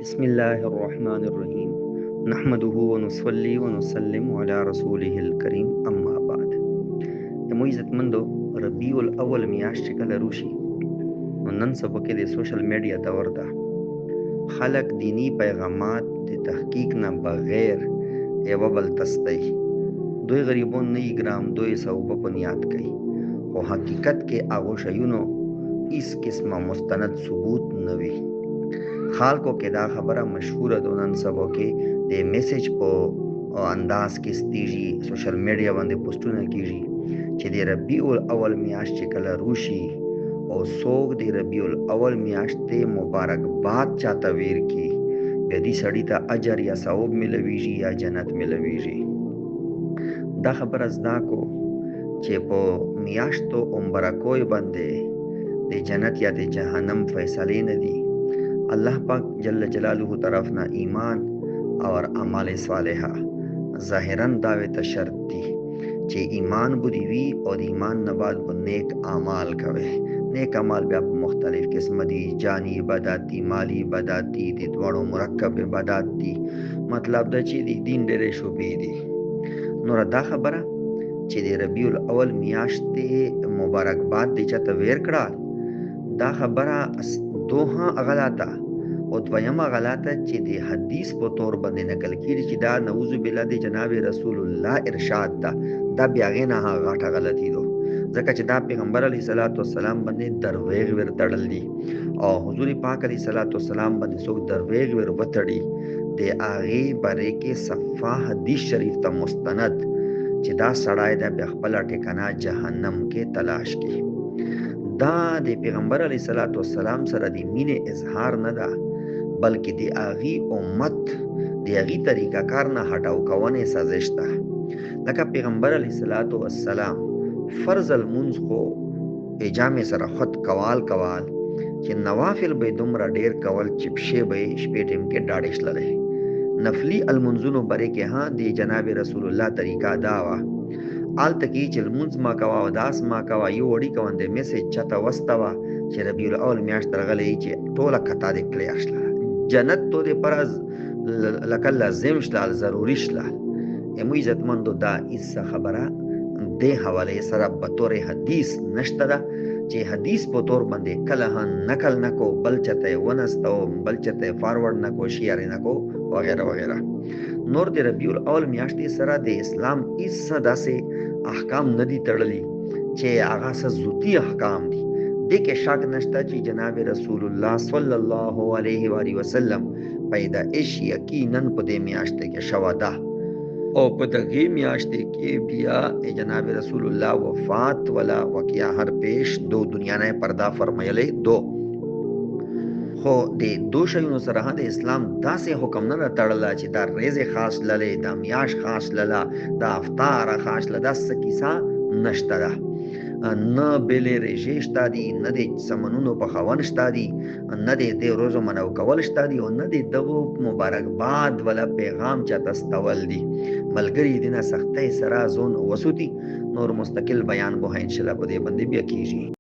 بسم الله الرحمن الرحیم نحمده ونصلي ونسلم علی رسوله الکریم اما بعد. مو عزتمندو، ربیع الاول میاشت چې کله روشي نو نن سبا کې د سوشل میډیا دور ده. خلق دینی پیغامات د تحقیق نه بغیر یو بل تستی دوی غریبون نه ګرام دوی سوبه بنیاد کوي او حقیقت کې هغه شیونو اس قسمه مستند ثبوت نه وي. خلکو کې دا خبره مشهوره ده نن سبا کې د میسج په انداز کې ستیږي، سوشل میډیا باندې پوسټونه کیږي چې د ربیع الاول میاشت چې کله روشي او څوک د ربیع الاول میاشت ته مبارکباد چاته ویر کی به دې سړی ته اجر یا ثواب ملويږي یا جنت ملويږي. دا خبره زدا کو چې په میاشتو مبارکوي باندې د جنت یا د جهنم فیصله نه دي. الله پاک جل جلاله طرف نه ایمان اور اعمال صالحه ظاهرا داوی ته شرط دي چې ایمان بودی وی او د ایمان نه بعد به نیک اعمال کوي. نیک اعمال بیا په مختلف قسم دي، جانی عبادت دي، مالی عبادت دي، د دوړو مرکب عبادت دي. مطلب دا چې د دین ډېرې شوبې دي. نور دا خبره چې د ربیع الاول میاشت مبارکباد دي چاته ویر کړه، دا خبره دوها غلطه او دویمه غلطه چې د حدیث په تور باندې نقل کیږي چې دا نعوذ بالله د جناب رسول الله ارشاد ده. دا بیا غینه غټه غلطی ده، ځکه چې دا پیغمبر علیه الصلاۃ والسلام باندې درویغ ور تړل دي او حضور پاک علیه الصلاۃ والسلام باندې څوک درویغ ور وتړي د هغه باره کې صفه حدیث شریف ته مستند چې دا سړی د بیا خپل ټکانه جهنم کې تلاش کی. دا د پیغمبر علیه الصلاۃ والسلام سره د مینې اظهار نه ده، بلکې د هغې امت د هغې طریقه کار نه هټاو کوونې سازش ده. لکه پیغمبر علیه الصلاۃ والسلام فرض المنځ خو اجامې سره خود کوال چې نوافل به دومره ډیر کول چې پښې به یې شپې ټیم کې ډاډې شللی. نفلي المنځونو باره کې ها د جناب رسول الله طریقه دا وه، آلته کې چې لمونځ ما کوه او داس ما کوه یو وړي کوندې میسج چاته وستوه چې ربیع الاول میاشت راغلی چې ټوله کتا دې کلیه شله، جنت تو دې پرز لکه لازم شلال ضروري شلال. امو عزتمندو دا ایسا خبره دې حواله سره به طور حدیث نشته ده چې حدیث په طور باندې کله نقل نکو، بل چته ونستو، بل چته فارورډ نکو، شیر نکو وغیرہ وغیرہ. نور د ربیع الاول میاشتې سره د اسلام ایسا داسې احکام ندي تړلی چې هغه سزوتی احکام دي. دې کې شک نشته چې جناب رسول الله صلی الله علیه و آله وسلم پیدائش یقینا په دې میاشت کې شوه ده او په دغه میاشت کې بیا جناب رسول الله وفات ولا واقعیا هر پیش دو دنیا نه پردا فرمایلې دو. خو د دو شیونو سره د اسلام داسې حکم نه تړل چې دا ریزه خاص للې، دا میاش خاص للا، دا افطار خاص لدا، سکیسا نشته ده. نه بلې رژې شته دي، نه د سمنونو پخول شته دي، نه د دې روزو منو کول شته دي، او نه د دغو مبارکباد ولا پیغام چاته استول دي. ملګري دې نه سختۍ سره ځون وسوتي. نور مستقل بیان به انشاءالله په دې باندې بیا کیږي.